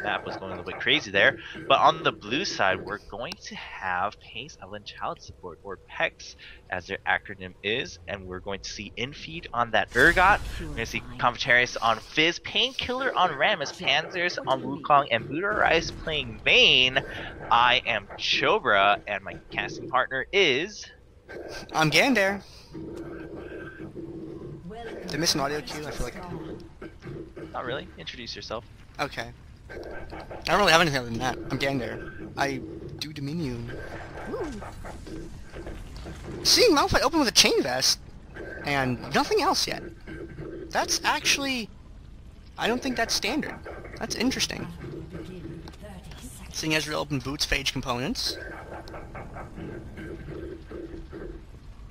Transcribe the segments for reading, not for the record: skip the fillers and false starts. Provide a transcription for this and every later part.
map was going a little bit crazy there. But on the blue side, we're going to have Pace Evelynn Child Support, or PEX, as their acronym is, and we're going to see inFe on that Urgot. We're going to see konfetarius on Fizz, Painkillar on Rammus, Panzerzs on Wukong, and BuddhaRice playing Vayne. I am Chobra, and my casting partner is... I'm Gandair. Did I miss an audio cue? I feel like I did. Not really. Introduce yourself. Okay. I don't really have anything other than that. I'm Gandair. I do Dominion. Woo. Seeing Malphite open with a chain vest and nothing else yet. That's actually... I don't think that's standard. That's interesting. Seeing Ezreal open boots, phage components.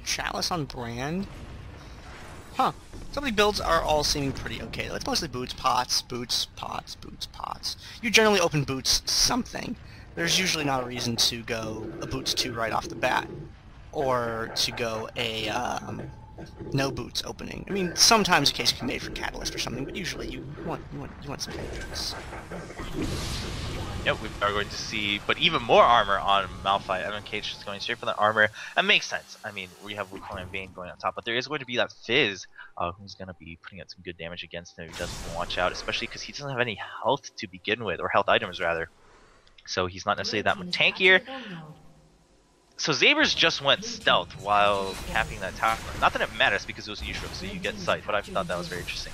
Chalice on brand. Huh. Some of the builds are all seeming pretty okay though. It's mostly boots, pots, boots, pots, boots, pots. You generally open boots something. There's usually not a reason to go a boots 2 right off the bat. Or to go a no boots opening. I mean, sometimes a case can be made for Catalyst or something, but usually you want some boots. Yep, we are going to see, but even more armor on Malphite. MMKH is going straight for the armor. That makes sense. I mean, we have Wukong and Vayne going on top, but there is going to be that Fizz, who's going to be putting out some good damage against him. He doesn't watch out, especially because he doesn't have any health to begin with, or health items rather. So he's not necessarily that much tankier. So ZaberZ just went stealth while capping that tower. Not that it matters because it was neutral, so you get sight, but I thought that was very interesting.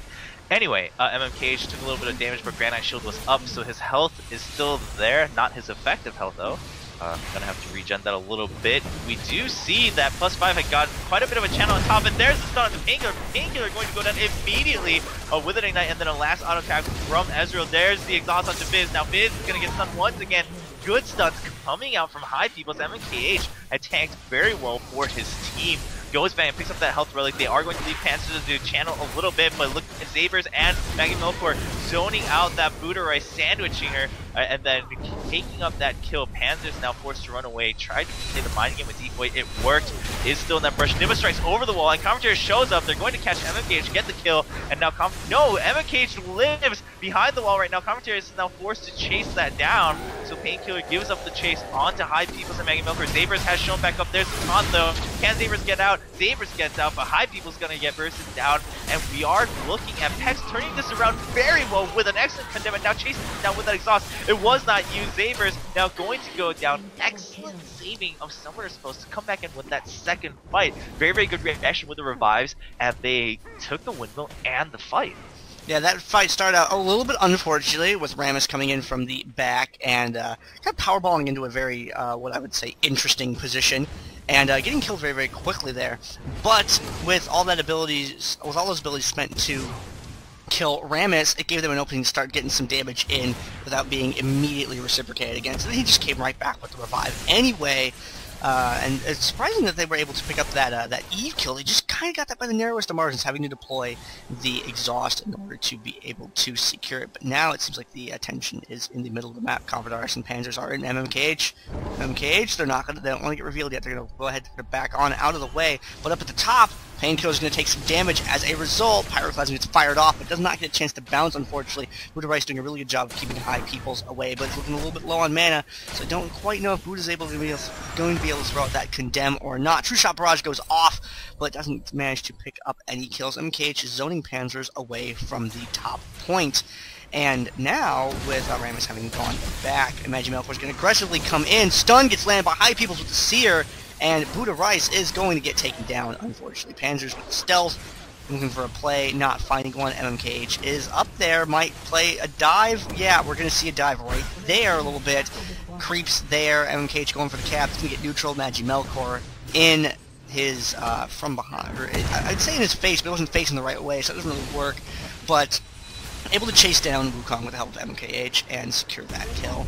Anyway, MMKH took a little bit of damage, but Granite Shield was up, so his health is still there. Not his effective health, though. Gonna have to regen that a little bit. We do see that +5 had got quite a bit of a channel on top, and there's the stun on the Painkillar. Painkillar going to go down immediately with an Ignite, and then a last auto attack from Ezreal. There's the exhaust onto Fizz. Now Fizz is gonna get stunned once again. Good stuns coming out from hipeoples. MMKH had tanked very well for his team. Goes back and picks up that health relic. They are going to leave Panzerzs to channel a little bit, but look at ZaberZ and MagiMelkor zoning out that BuddhaRice, sandwiching her, and then taking up that kill. Panzerzs now forced to run away. Tried to play the mind game with Decoy. It worked. Is still in that brush. Nimbus strikes over the wall, and konfetarius shows up. They're going to catch MMKH, get the kill, and now MMKH lives behind the wall right now. konfetarius is now forced to chase that down, so Painkillar gives up the chase onto hipeoples and MagiMelkor. ZaberZ has shown back up. There's the taunt though. Can ZaberZ get out? ZaberZ gets out, but hipeoples gonna get bursted down, and we are looking at PEX turning this around very well with an excellent condemn, and now chasing him down with that exhaust. It was not you. ZaberZ now going to go down. Excellent saving of Summoner supposed to come back in with that second fight. Very, very good reaction with the revives, and they took the windmill and the fight. Yeah, that fight started out a little bit unfortunately with Rammus coming in from the back and kind of powerballing into a very, what I would say, interesting position. And getting killed very, very quickly there. But with all those abilities spent to kill Rammus, it gave them an opening to start getting some damage in without being immediately reciprocated against. And he just came right back with the revive anyway. And it's surprising that they were able to pick up that Eve kill. They just kind of got that by the narrowest of margins, having to deploy the exhaust in order to be able to secure it. But now it seems like the attention is in the middle of the map. konfetarius and Panzerzs are in MMKH. MMKH, they don't want to get revealed yet. They're going to go ahead and back on out of the way. But up at the top, Painkillar is going to take some damage as a result. Pyroclasm gets fired off, but does not get a chance to bounce, unfortunately. BuddhaRice doing a really good job of keeping hipeoples away, but it's looking a little bit low on mana, so I don't quite know if Buddha's going to be able to throw out that condemn or not. True Shot Barrage goes off, but doesn't manage to pick up any kills. MMKH is zoning Panzerzs away from the top point. And now, with Rammus having gone back, MagiMelkor is going to aggressively come in. Stun gets landed by hipeoples with the Seer, and BuddhaRice is going to get taken down, unfortunately. Panzerzs with the stealth, looking for a play, not finding one. MMKH is up there, might play a dive. Yeah, we're going to see a dive right there a little bit. Creeps there, MMKH going for the cap. He's going to get neutral. MagiMelkor in his, from behind. Or I'd say in his face, but it wasn't facing the right way, so it doesn't really work. But able to chase down Wukong with the help of MMKH and secure that kill.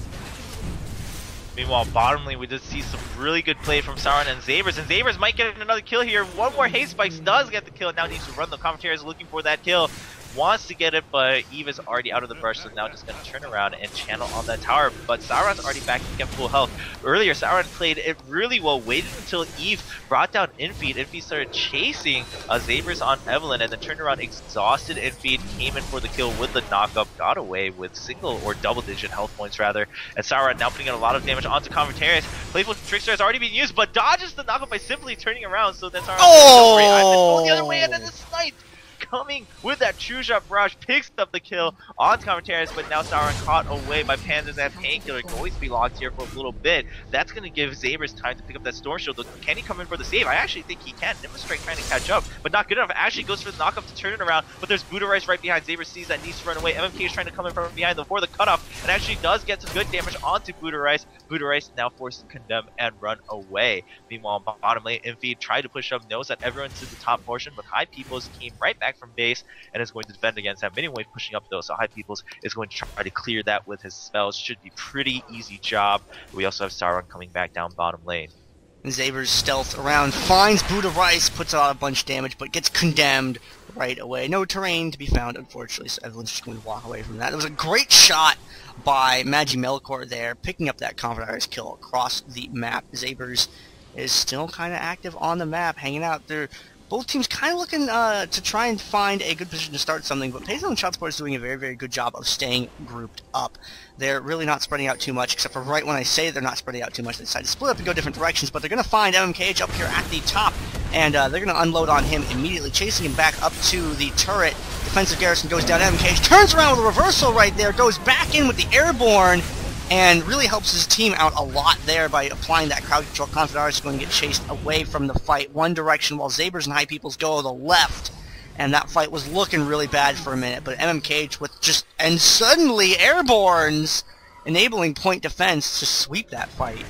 Meanwhile, bottom lane, we did see some really good play from Sauron and ZaberZ might get another kill here. One more haste spikes does get the kill, and now needs to run. The konfetarius looking for that kill. wants to get it, but Eve is already out of the brush, so now just going to turn around and channel on that tower. But Sauron's already back at full health. Earlier, Sauron played it really well, waited until Eve brought down inFe. inFe started chasing ZaberZ on Evelynn, and then turned around, exhausted inFe, came in for the kill with the knockup, got away with single or double-digit health points rather. And Sauron now putting in a lot of damage onto konfetarius. Playful Trickster has already been used, but dodges the knockup by simply turning around, so then Sauron going the other way, and then the snipe coming with that true shot barrage, picks up the kill on konfetarius, but now Sauron caught away by Panzerzs and Painkillar, going to be locked here for a little bit. That's going to give ZaberZ time to pick up that Storm Shield. Can he come in for the save? I actually think he can. Nimble trying to catch up, but not good enough. Actually goes for the knockup to turn it around, but there's BuddhaRice right behind. ZaberZ sees that, needs to run away. MMKH trying to come in from behind before the cutoff, and actually does get some good damage onto BuddhaRice. BuddhaRice now forced to condemn and run away. Meanwhile, bottom lane, inFe tried to push up, knows that everyone's in the top portion, but hipeoples came right back from base and is going to defend against that minion wave pushing up though, so hipeoples is going to try to clear that with his spells. Should be pretty easy job. We also have Sauron coming back down bottom lane. ZaberZ stealth around, finds BuddhaRice, puts out a bunch of damage, but gets condemned right away. No terrain to be found, unfortunately, so Evelynn's just going to walk away from that. It was a great shot by MagiMelkor there, picking up that konfetarius kill across the map. ZaberZ is still kind of active on the map, hanging out there. Both teams kind of looking to try and find a good position to start something, but Painkillar and Shotsport is doing a very, very good job of staying grouped up. They're really not spreading out too much, except for right when I say they're not spreading out too much. They decide to split up and go different directions, but they're going to find MMKH up here at the top, and they're going to unload on him immediately, chasing him back up to the turret. Defensive Garrison goes down, MMKH turns around with a reversal right there, goes back in with the airborne, and really helps his team out a lot there by applying that crowd control. konfetarius is going to get chased away from the fight one direction while ZaberZ and hipeoples go to the left. And that fight was looking really bad for a minute, but MMKH with just, and suddenly airbornes, enabling point defense to sweep that fight.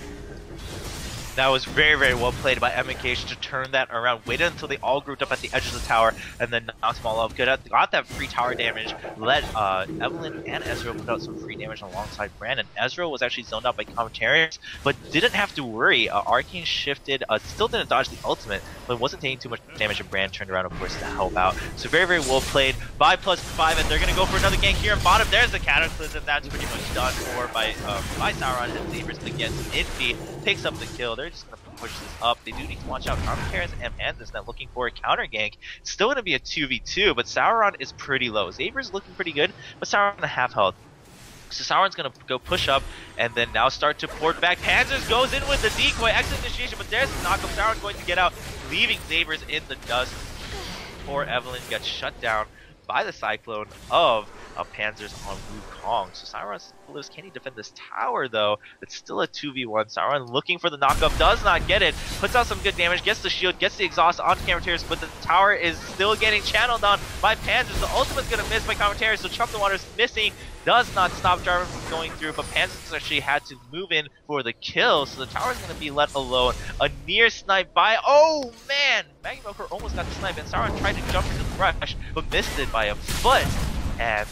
That was very, very well played by MMKH to turn that around. Waited until they all grouped up at the edge of the tower and then knocked them all up. Got that free tower damage. Let Evelynn and Ezreal put out some free damage alongside Brandon. Ezreal was actually zoned out by konfetarius, but didn't have to worry. Arcane shifted, still didn't dodge the ultimate, but wasn't taking too much damage, and Brand turned around, of course, to help out. So very, very well played by +5, and they're going to go for another gank here in bottom. There's the Cataclysm. That's pretty much done for by Sauron, and ZaberZ against inFe picks up the kill. They're just going to push this up. They do need to watch out. konfetarius and Panzerzs now looking for a counter gank. It's still going to be a 2v2, but Sauron is pretty low. ZaberZ looking pretty good, but Sauron at half health. So Sauron's going to go push up and then now start to port back. Panzerzs goes in with the decoy, exit initiation, but there's the knockup. Sauron's going to get out, leaving ZaberZ in the dust. Poor Evelynn gets shut down by the Cyclone of Panzerzs on Wukong. So Sauron still lives. Can he defend this tower though? It's still a 2v1. Sauron looking for the knockup, does not get it. Puts out some good damage, gets the shield, gets the exhaust onto konfetarius, but the tower is still getting channeled on by Panzerzs. The ultimate's gonna miss by konfetarius, so Trump the Water's missing. Does not stop Jarvan from going through, but Panzerzs actually had to move in for the kill, so the tower's gonna be let alone. A near snipe by, oh man! MagiMelkor almost got the snipe, and Sauron tried to jump into the rush, but missed it by a foot. And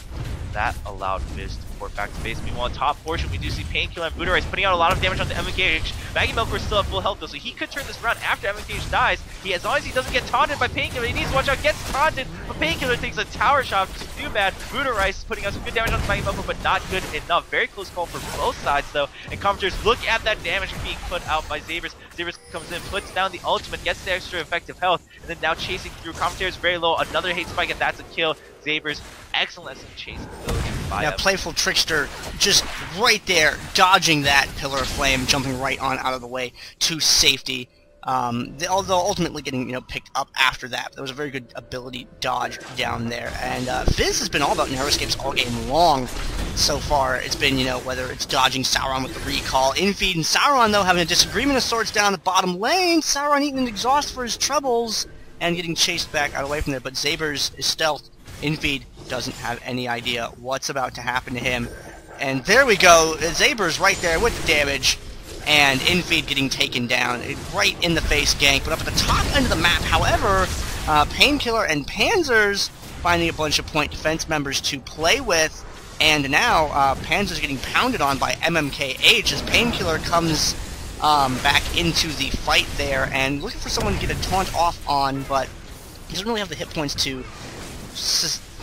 that allowed Fizz to port back to base. Meanwhile, top portion, we do see Painkillar and BuddhaRice putting out a lot of damage onto MMKH. MagiMelkor is still at full health though, so he could turn this around after MMKH dies. As long as he doesn't get taunted by Painkillar, he needs to watch out, gets taunted, but Painkillar takes a tower shot, which is too bad. BuddhaRice is putting out some good damage onto MagiMelkor, but not good enough. Very close call for both sides though, and commentators look at that damage being put out by ZaberZ. ZaberZ comes in, puts down the ultimate, gets the extra effective health, and then now chasing through. Commentators very low, another hate spike, and that's a kill. ZaberZ, excellent in chasing those. Yeah, Playful Trickster just right there, dodging that Pillar of Flame, jumping right on out of the way to safety. Although ultimately getting picked up after that. There was a very good ability dodge down there. And Fizz has been all about narrow escapes all game long so far. It's been, whether it's dodging Sauron with the recall. inFe and Sauron, though, having a disagreement of sorts down the bottom lane. Sauron eating an exhaust for his troubles and getting chased back out away from there. But ZaberZ is stealth. inFe doesn't have any idea what's about to happen to him. And there we go. ZaberZ right there with the damage. And inFe getting taken down. Right in the face gank. But up at the top end of the map, however, Painkillar and Panzerzs finding a bunch of point defense members to play with. And now Panzerzs getting pounded on by MMKH as Painkillar comes back into the fight there. And looking for someone to get a taunt off on, but he doesn't really have the hit points to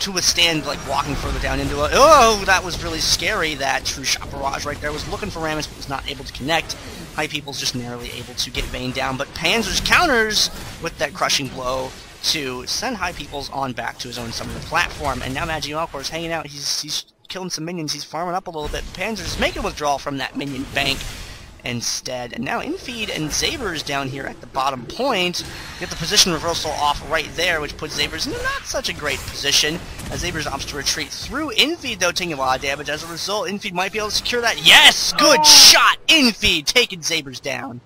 to withstand, like, walking further down into a... Oh, that was really scary. That True Shot Barrage right there was looking for Rammus, but was not able to connect. hipeoples just narrowly able to get Vayne down, but Panzerzs counters with that crushing blow to send hipeoples on back to his own summoner platform, and now MagiMelkor is hanging out. He's killing some minions. He's farming up a little bit. Panzerzs is making a withdrawal from that minion bank instead, and now inFe and ZaberZ down here at the bottom point get the position reversal off right there, which puts ZaberZ in not such a great position, as ZaberZ opts to retreat through inFe, though, taking a lot of damage. As a result, inFe might be able to secure that. Yes! Good shot! inFe taking ZaberZ down.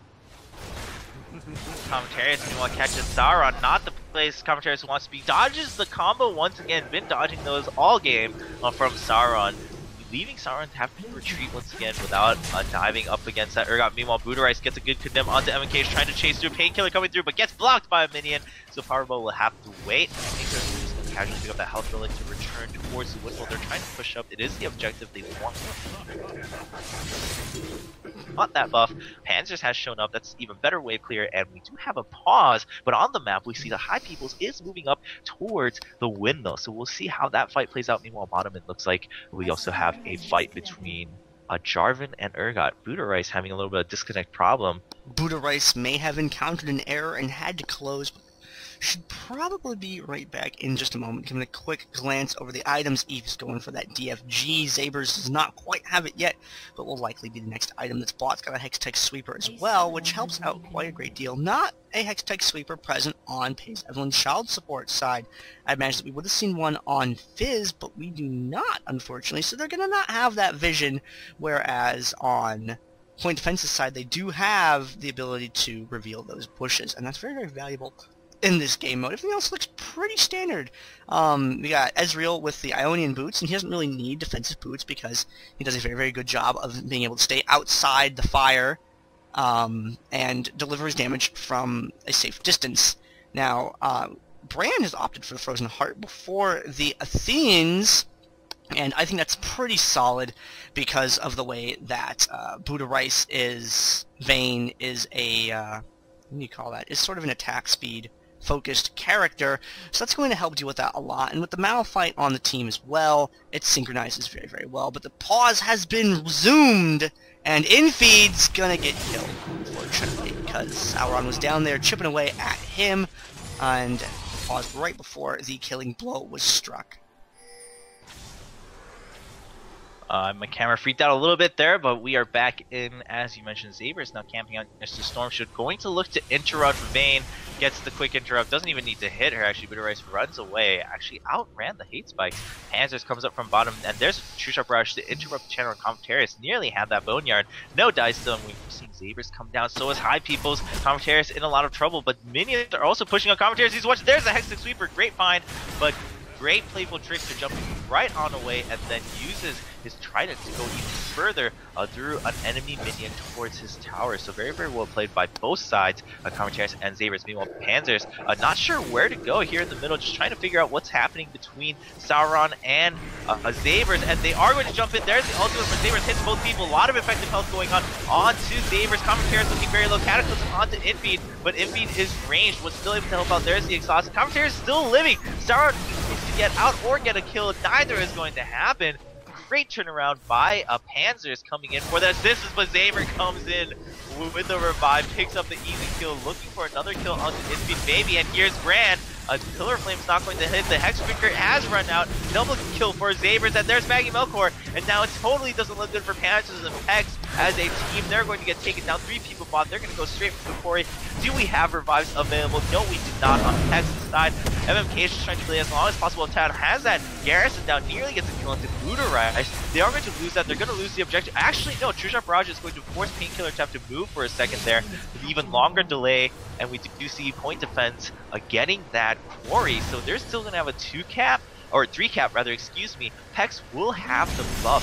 konfetarius, meanwhile, catches Sauron, not the place konfetarius wants to be. Dodges the combo once again, been dodging those all game from Sauron, leaving Sauron to have to retreat once again without diving up against that Urgot. Meanwhile, BuddhaRice gets a good condemn onto MMKH, trying to chase through. Painkillar coming through, but gets blocked by a minion, so Powerball will have to wait. Painkillar is just going to casually pick up that health relic to return towards the whistle. They're trying to push up. It is the objective they want. Not that buff. Panzerzs has shown up. That's even better wave clear, and we do have a pause, but on the map we see the hipeoples is moving up towards the windmill, so we'll see how that fight plays out. Meanwhile, bottom, it looks like we also have a fight between Jarvan and Urgot. BuddhaRice having a little bit of disconnect problem. BuddhaRice may have encountered an error and had to close, but should probably be right back in just a moment. Giving a quick glance over the items. Eve's going for that DFG. ZaberZ does not quite have it yet, but will likely be the next item that's bought. It's got a Hextech Sweeper as well, which helps out quite a great deal. Not a Hextech Sweeper present on Pace Evelynn's child support side. I imagine that we would have seen one on Fizz, but we do not, unfortunately, so they're going to not have that vision, whereas on Point Defense's side, they do have the ability to reveal those bushes, and that's very, very valuable in this game mode. Everything else looks pretty standard. We got Ezreal with the Ionian boots, and he doesn't really need defensive boots because he does a very, very good job of being able to stay outside the fire and deliver his damage from a safe distance. Now, Bran has opted for the Frozen Heart before the Athenians, and I think that's pretty solid because of the way that BuddhaRice is... Vayne is a... what do you call that? Is sort of an attack speed focused character, so that's going to help deal with that a lot. And with the Malphite on the team as well, it synchronizes very, very well. But the pause has been resumed, and inFe's gonna get killed, unfortunately, because Sauron was down there chipping away at him, and paused right before the killing blow was struck. My camera freaked out a little bit there, but we are back in. As you mentioned, ZaberZ now camping out next to Stormshield, going to look to interrupt Vayne. Gets the quick interrupt, doesn't even need to hit her. Actually, BuddhaRice runs away, actually outran the hate spikes. Panzerzs comes up from bottom, and there's True Shot Barrage to interrupt the channel on konfetarius. Nearly had that boneyard. No dice still, and we've seen ZaberZ come down. So is hipeoples. konfetarius in a lot of trouble, but minions are also pushing on konfetarius. He's watching. There's a Hextech Sweeper. Great find, but great playful trick to jump right on away, and then uses his trident to go even further through an enemy minion towards his tower. So very, very well played by both sides, konfetarius and ZaberZ. Meanwhile, Panzerzs not sure where to go here in the middle, just trying to figure out what's happening between Sauron and ZaberZ, and they are going to jump in. There's the ultimate for ZaberZ, hits both people. A lot of effective health going on onto ZaberZ. konfetarius looking very low. Cataclysm onto inFe, but inFe is ranged, was still able to help out. There's the exhaust. konfetarius still living. Sauron needs to get out or get a kill. Neither is going to happen. Great turnaround by Panzerzs coming in for the assist, but ZaberZ comes in with the revive, picks up the easy kill, looking for another kill onto inFe baby, and here's Bran. A Pillar Flame's not going to hit. The Hexbreaker has run out. Double kill for ZaberZ, and there's MagiMelkor, and now it totally doesn't look good for Panzerzs and Pex as a team. They're going to get taken down. 3 people bought. They're going to go straight for the quarry. Do we have revives available? No, we do not on Pex's side. MMKH is trying to play as long as possible. Tad has that Garrison down, nearly gets a kill into BuddhaRice. They are going to lose that. They're going to lose the objective. Actually, no, True Shot Barrage is going to force Painkillar to have to move for a second there with even longer delay, and we do see Point Defense getting that quarry, so they're still going to have a 2-cap, or 3-cap rather, excuse me. Pex will have the buff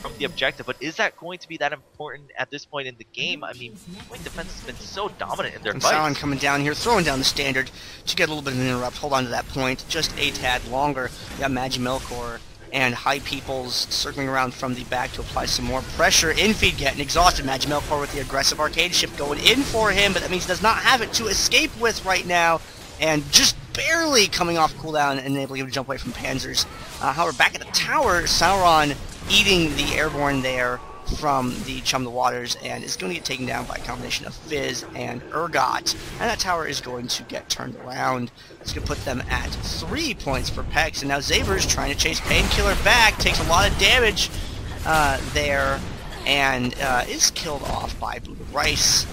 from the objective, but is that going to be that important at this point in the game? I mean, Point Defense has been so dominant in their fights. Sauron coming down here, throwing down the standard to get a little bit of an interrupt. Hold on to that point, just a tad longer. We got MagiMelkor and hipeoples circling around from the back to apply some more pressure. inFe getting exhausted. MagiMelkor with the aggressive arcade shift going in for him, but that means he does not have it to escape with right now, and just barely coming off cooldown and enabling him to jump away from Panzerzs. However, back at the tower, Sauron eating the airborne there from the Chum the Waters and is going to get taken down by a combination of Fizz and Urgot. And that tower is going to get turned around. It's going to put them at 3 points for Pex. And now ZaberZ trying to chase Painkillar back, takes a lot of damage there, and is killed off by BuddhaRice.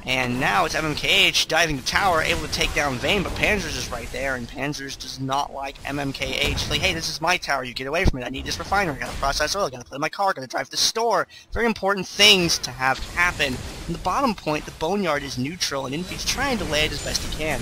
And now it's MMKH diving the tower, able to take down Vayne, but Panzerzs is right there, and Panzerzs does not like MMKH. Like, hey, this is my tower, you get away from it, I need this refinery, I gotta process oil, I gotta play my car, I gotta drive to the store. Very important things to have happen. In the bottom point, the Boneyard is neutral, and inFe's trying to lay it as best he can.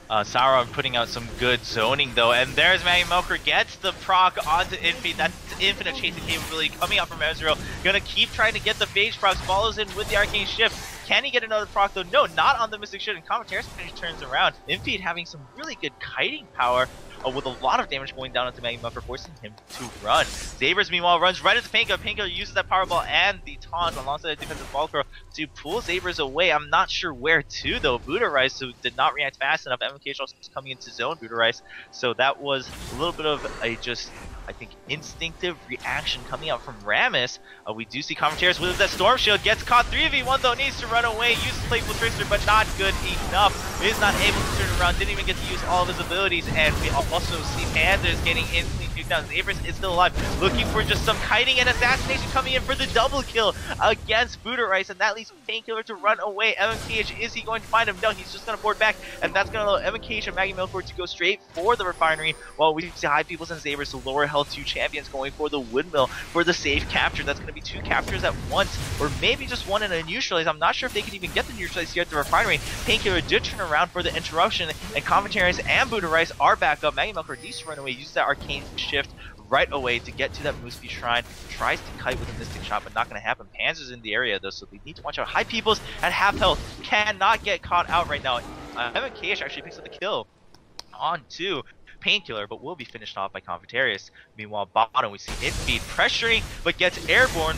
Sauron putting out some good zoning though, and there's MagiMelkor gets the proc onto inFe. That's infinite chasing capability coming out from Ezreal. Gonna keep trying to get the phase procs, follows in with the arcane shift. Can he get another proc though? No, not on the Mystic Shield, and konfetarius turns around. inFe having some really good kiting power with a lot of damage going down onto MagiMelkor, forcing him to run. ZaberZ meanwhile runs right into Painkillar. Painkillar uses that powerball and the taunt alongside the defensive ball throw to pull ZaberZ away. I'm not sure where to though. BuddhaRice, who did not react fast enough. MMKH also coming into zone BuddhaRice, so that was a little bit of a just, I think, instinctive reaction coming out from Rammus. We do see konfetarius with that Storm Shield, gets caught 3v1 though, needs to run away, uses Playful Trickster, but not good enough. Is not able to turn around, didn't even get to use all of his abilities, and we also see Panzerzs getting instantly kicked down. ZaberZ is still alive, looking for just some kiting and assassination coming in for the double kill against BuddhaRice, and that leaves Painkillar to run away. MMKH, is he going to find him? No, he's just going to board back, and that's going to allow MMKH and MagiMelkor to go straight for the refinery, while we see hipeoples and ZaberZ, the lower health 2 champions, going for the windmill for the safe capture. That's going to be 2 captures at once, or maybe just one in a neutralize. I'm not sure if they can even get the neutralize here at the refinery. Painkillar did turn around for the interruption, and konfetarius and BuddhaRice are back up. MagiMelkor needs to run away, uses that arcane shift right away to get to that Mooseby Shrine. Tries to kite with a Mystic Shot, but not going to happen. Panzerzs in the area though, so they need to watch out. hipeoples at half health cannot get caught out right now. MMKH actually picks up the kill on 2. Painkillar, but will be finished off by konfetarius. Meanwhile, bottom we see inFe pressuring, but gets airborne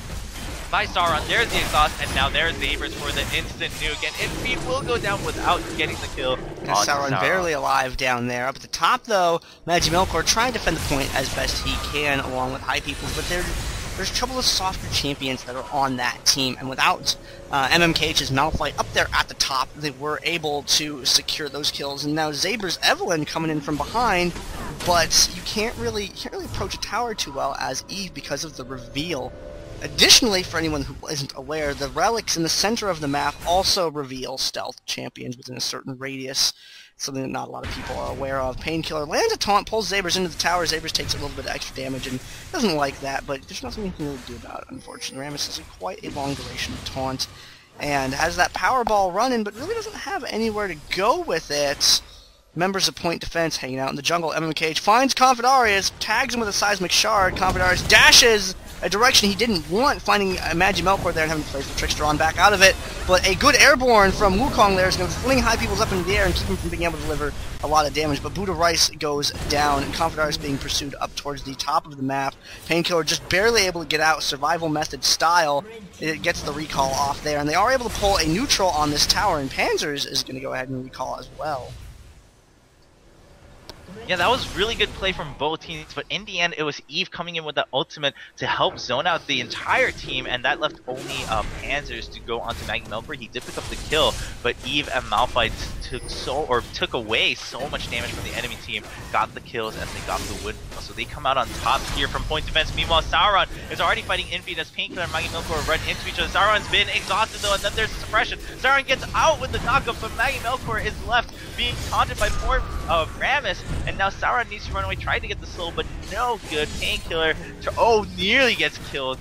by Sauron. There's the exhaust, and now there's ZaberZ for the instant nuke, and inFe will go down without getting the kill. Sauron barely alive down there. Up at the top though, MagiMelkor trying to defend the point as best he can along with hipeoples, but there's trouble with softer champions that are on that team, and without MMKH's Malphite up there at the top, they were able to secure those kills. And now ZaberZ Evelynn coming in from behind, but you can't really approach a tower too well as Eve because of the reveal. Additionally, for anyone who isn't aware, the relics in the center of the map also reveal stealth champions within a certain radius, something that not a lot of people are aware of. Painkillar lands a taunt, pulls ZaberZ into the tower. ZaberZ takes a little bit of extra damage and doesn't like that, but there's nothing you can really do about it, unfortunately. Rammus has quite a long duration of taunt and has that power ball running, but really doesn't have anywhere to go with it. Members of Point Defense hanging out in the jungle. MMKH finds konfetarius, tags him with a seismic shard. konfetarius dashes a direction he didn't want, finding MagiMelkor there and having to place the Trickster on back out of it. But a good airborne from Wukong there is going to fling hipeoples up into the air and keep him from being able to deliver a lot of damage. But BuddhaRice goes down, and konfetarius being pursued up towards the top of the map. Painkillar just barely able to get out, survival method style. It gets the recall off there, and they are able to pull a neutral on this tower, and Panzerzs is going to go ahead and recall as well. Yeah, that was really good play from both teams, but in the end, it was Eve coming in with the ultimate to help zone out the entire team, and that left only Panzerzs to go onto MagiMelkor. He did pick up the kill, but Eve and Malphite took away so much damage from the enemy team, got the kills, and they got the win. So they come out on top here from point defense. Meanwhile, Sauron is already fighting inFe as Painkillar and MagiMelkor run into each other. Sauron's been exhausted though, and then there's the suppression. Sauron gets out with the knockup, but MagiMelkor is left being taunted by poor Rammus, and now Sauron needs to run away, trying to get the soul, but no good. Painkillar, nearly gets killed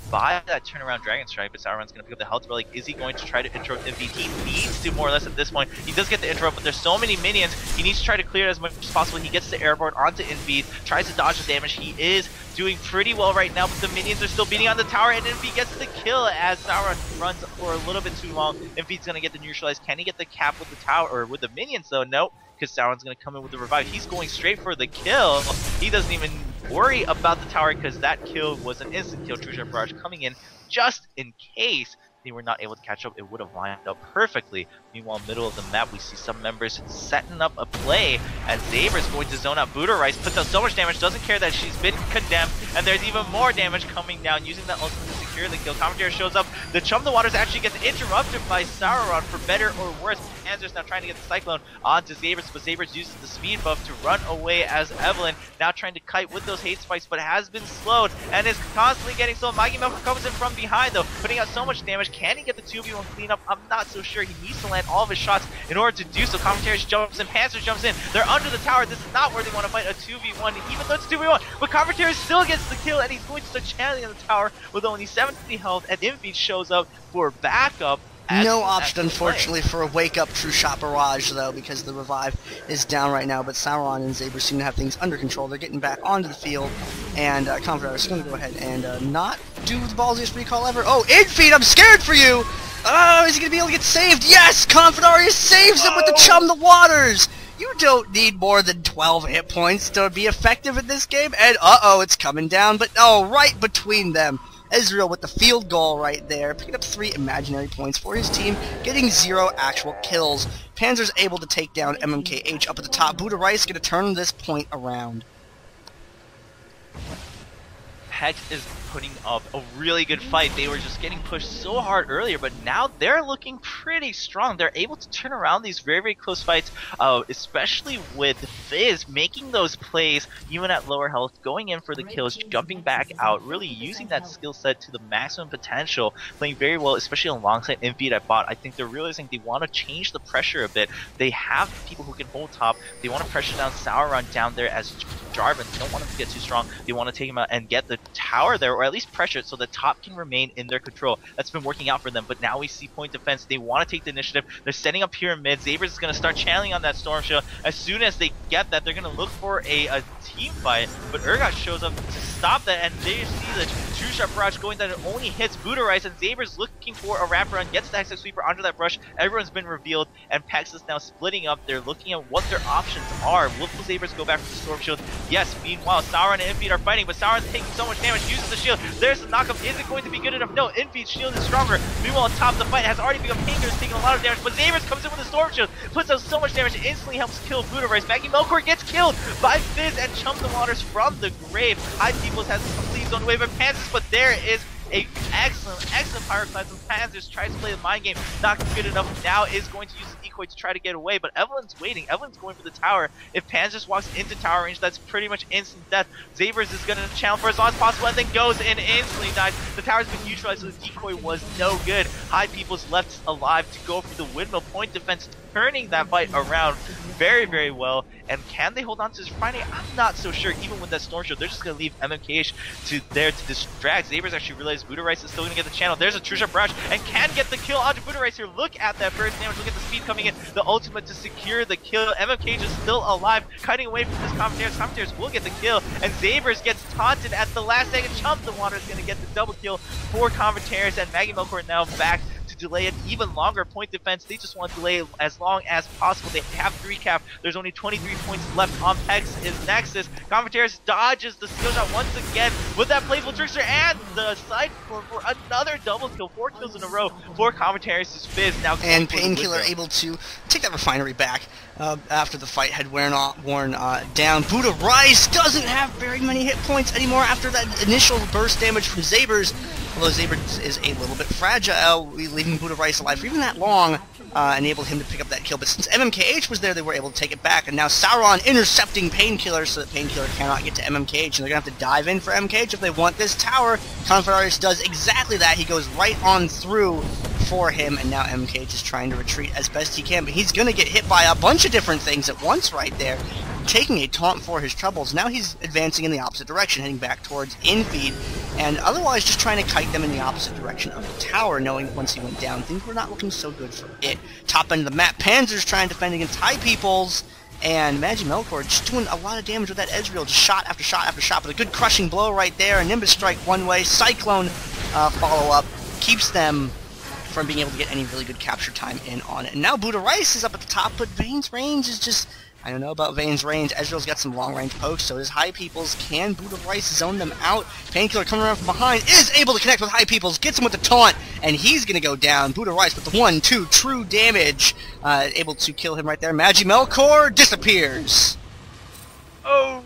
by that turnaround Dragon Strike, but Sauron's going to pick up the health relic. Is he going to try to interrupt inFe? He needs to, more or less, at this point. He does get the interrupt, but there's so many minions. He needs to try to clear it as much as possible. He gets the airborne onto inFe, tries to dodge the damage. He is doing pretty well right now, but the minions are still beating on the tower, and inFe gets the kill as Sauron runs for a little bit too long. inFe's going to get the neutralize. Can he get the cap with the tower, or with the minions, though? Nope, because Sauron's going to come in with the revive. He's going straight for the kill. He doesn't even worry about the tower because that kill was an instant kill. True Barrage coming in just in case. they were not able to catch up, it would have lined up perfectly. Meanwhile, middle of the map, we see some members setting up a play, and ZaberZ going to zone out BuddhaRice, puts out so much damage, doesn't care that she's been condemned, and there's even more damage coming down, using that ultimate to secure the kill. Commentator shows up, the Chum the Waters actually gets interrupted by Sauron for better or worse. Panzerzs now trying to get the Cyclone onto ZaberZ, but ZaberZ uses the speed buff to run away as Evelynn, now trying to kite with those hate spikes, but has been slowed, and is constantly getting slowed. MagiMelkor comes in from behind though, putting out so much damage. Can he get the 2v1 cleanup? I'm not so sure. He needs to land all of his shots in order to do so. Konfetarius jumps in, Panzerzs jumps in, they're under the tower. This is not where they want to fight a 2v1, even though it's 2v1, but Konfetarius still gets the kill, and he's going to start channeling on the tower with only 70 health, and inFe shows up for backup. No option, unfortunately, for a wake-up true shot barrage, though, because the revive is down right now, but Sauron and ZaberZ seem to have things under control. They're getting back onto the field, and konfetarius is going to go ahead and not do the ballsiest recall ever. Oh, inFe, I'm scared for you! Oh, is he going to be able to get saved? Yes! konfetarius saves him with the Chum the Waters! You don't need more than 12 hit points to be effective in this game, and uh-oh, it's coming down, but oh, right between them. Ezreal with the field goal right there, picking up 3 imaginary points for his team, getting 0 actual kills. Panzerzs able to take down MMKH up at the top. BuddhaRice going to turn this point around. Hex is putting up a really good fight. They were just getting pushed so hard earlier, but now they're looking pretty strong. They're able to turn around these very, very close fights, especially with Fizz making those plays even at lower health, going in for the kills, jumping back out, really using that skill set to the maximum potential, playing very well, especially alongside inFe at bot. I think they're realizing they want to change the pressure a bit. They have people who can hold top. They want to pressure down Sauron down there as Jarvan. They don't want him to get too strong. They want to take him out and get the tower there, or at least pressure it so the top can remain in their control. That's been working out for them, but now we see point defense. They want to take the initiative. They're setting up pyramid. ZaberZ is going to start channeling on that Storm Shield. As soon as they get that, they're going to look for a team fight, but Urgot shows up to stop that, and they see the true shot barrage going that it only hits BuddhaRice, and ZaberZ looking for a wraparound, gets the Hextech Sweeper onto that brush. Everyone's been revealed, and PEX is now splitting up. They're looking at what their options are. Will ZaberZ go back for the Storm Shield? Yes. Meanwhile, Sauron and inFe are fighting, but Sauron's taking so much damage, uses the shield. There's the knockup. Is it going to be good enough? No, inFe's shield is stronger. Meanwhile, on top of the fight has already become Painkillar, taking a lot of damage, but ZaberZ comes in with a Storm Shield, puts out so much damage, instantly helps kill BuddhaRice. MagiMelkor gets killed by Fizz and Chum the Waters from the grave. hipeoples has a complete zone away by Panzerzs, but there is a excellent pyroclasm. Panzerzs tries to play the mind game, not good enough. Now is going to use the decoy to try to get away, but Evelynn's waiting. Evelynn's going for the tower. If Panzerzs walks into tower range, that's pretty much instant death. ZaberZ is going to channel for as long as possible, and then goes and instantly dies. The tower's been neutralized, so the decoy was no good. hipeoples left alive to go for the windmill. Point defense turning that fight around very, very well. And can they hold on to this Friday? I'm not so sure. Even with that Storm Shield, they're just going to leave MMKH to distract. ZaberZ actually realized BuddhaRice is still going to get the channel. There's a True Shot Barrage, and can get the kill onto BuddhaRice here. Look at that burst damage. Look at the speed coming in. The ultimate to secure the kill. MMKH is still alive, cutting away from this konfetarius. konfetarius will get the kill, and ZaberZ gets taunted at the last second. Chum the Water is going to get the double kill for konfetarius, and MagiMelkor now back to delay it even longer. Point defense, they just want to delay it as long as possible. They have 3 cap. There's only 23 points left on PEX. His Nexus. konfetarius dodges the skill shot once again with that playful trickster and the side for another double kill. 4 kills in a row for konfetarius' Fizz. Now and Painkillar able to take that refinery back after the fight had worn down. BuddhaRice doesn't have very many hit points anymore after that initial burst damage from ZaberZ. Although ZaberZ is a little bit fragile, leaving BuddhaRice alive for even that long enabled him to pick up that kill. But since MMKH was there, they were able to take it back. And now Sauron intercepting Painkillar so that Painkillar cannot get to MMKH. And they're going to have to dive in for MKH if they want this tower. konfetarius does exactly that. He goes right on through for him. And now MMKH is trying to retreat as best he can. But he's going to get hit by a bunch of different things at once right there, taking a taunt for his troubles. Now he's advancing in the opposite direction, heading back towards inFe, and otherwise just trying to kite them in the opposite direction of the tower, knowing once he went down, things were not looking so good for it. Top end of the map, Panzerzs trying to defend against hipeoples, and MagiMelkor just doing a lot of damage with that Ezreal, just shot after shot after shot, but a good crushing blow right there, a Nimbus Strike one way, Cyclone follow-up, keeps them from being able to get any really good capture time in on it. And now BuddhaRice is up at the top, but Vayne's range is just I don't know about Vayne's range. Ezreal's got some long-range pokes, so does hipeoples. Can BuddhaRice zone them out? Painkillar coming around from behind is able to connect with hipeoples, gets him with the taunt, and he's going to go down. BuddhaRice with the 1-2 true damage, able to kill him right there. MagiMelkor disappears. Oh!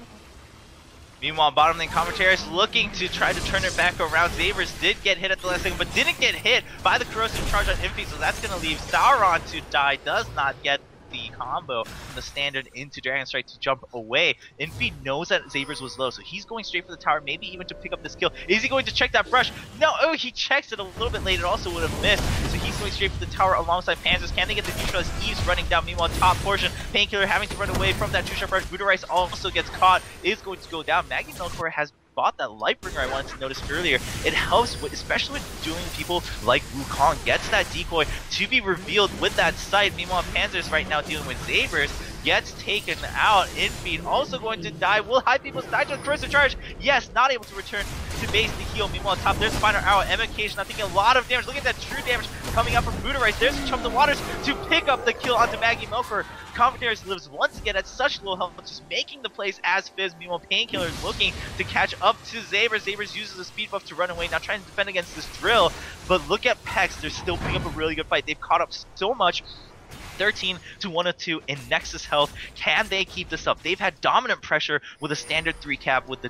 Meanwhile, bottom lane konfetarius looking to try to turn it back around. ZaberZ did get hit at the last second, but didn't get hit by the corrosive charge on inFe, so that's going to leave Sauron to die. Does not get the combo from the standard into Dragon Strike to jump away. inFe knows that ZaberZ was low, so he's going straight for the tower, maybe even to pick up this kill. Is he going to check that brush? No! Oh, he checks it a little bit late. It also would have missed, so he's going straight for the tower alongside Panzerzs. Can they get the neutralize? Eve's running down. Meanwhile, top portion, Painkillar having to run away from that two-shot brush. BuddhaRice also gets caught, is going to go down. MagiMelkor has bought that Lightbringer I wanted to notice earlier. It helps, especially with dueling people like Wukong. Gets that decoy to be revealed with that sight. Meanwhile, Panzerzs right now dealing with ZaberZ. Gets taken out. inFe also going to die. Will hipeoples die to a corrosive charge? Yes, not able to return to base the heal. Meanwhile, top, there's the final arrow. MMKH not taking a lot of damage. Look at that true damage coming up from BuddhaRice. There's the Chum the Waters to pick up the kill onto MagiMelkor. konfetarius lives once again at such low health, just making the plays as Fizz. Meanwhile, Painkillar is looking to catch up to ZaberZ. ZaberZ uses the speed buff to run away, now trying to defend against this drill. But look at Pex, they're still putting up a really good fight. They've caught up so much. 13 to 102 in Nexus health. Can they keep this up? They've had dominant pressure with a standard 3 cap with the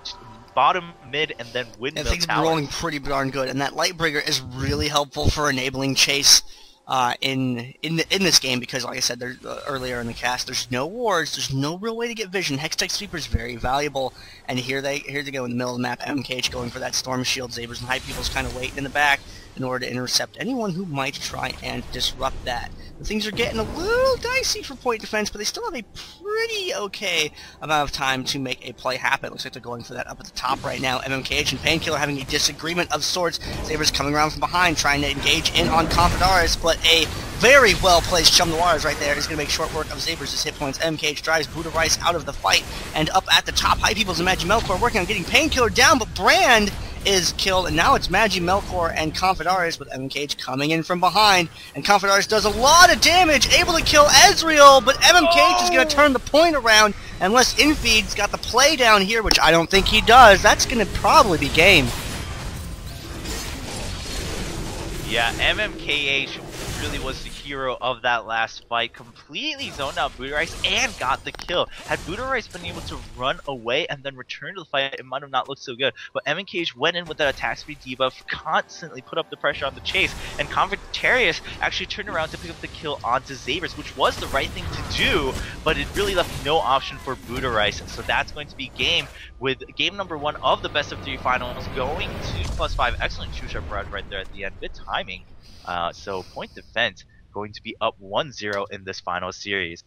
bottom, mid, and then windmill towers. Things have been rolling pretty darn good, and that Lightbringer is really helpful for enabling chase in this game, because like I said earlier in the cast, there's no wards, there's no real way to get vision. Hextech Sweeper is very valuable, and here they go in the middle of the map. MMKH going for that Storm Shield. ZaberZ and hipeoples kind of waiting in the back in order to intercept anyone who might try and disrupt that. Things are getting a little dicey for point defense, but they still have a pretty okay amount of time to make a play happen. Looks like they're going for that up at the top right now. MMKH and Painkillar having a disagreement of sorts. ZaberZ coming around from behind, trying to engage in on konfetarius, but a very well-placed Chum the Waters right there is going to make short work of ZaberZ's hit points. MMKH drives BuddhaRice out of the fight, and up at the top, hipeoples and MagiMelkor working on getting Painkillar down, but Brand is killed, and now it's MagiMelkor and konfetarius with MMKH coming in from behind, and konfetarius does a lot of damage, able to kill Ezreal, but MMKH is going to turn the point around unless inFe's got the play down here, which I don't think he does. That's going to probably be game. Yeah, MMKH really was the hero of that last fight. Completely zoned out BuddhaRice and got the kill. Had BuddhaRice been able to run away and then return to the fight, it might have not looked so good. But MMKH went in with that attack speed debuff, constantly put up the pressure on the chase, and konfetarius actually turned around to pick up the kill onto ZaberZ, which was the right thing to do, but it really left no option for BuddhaRice. So that's going to be game, with game number 1 of the best of 3 finals going to +5. Excellent two-shot barrage right there at the end. Good timing. So point defense going to be up 1-0 in this final series.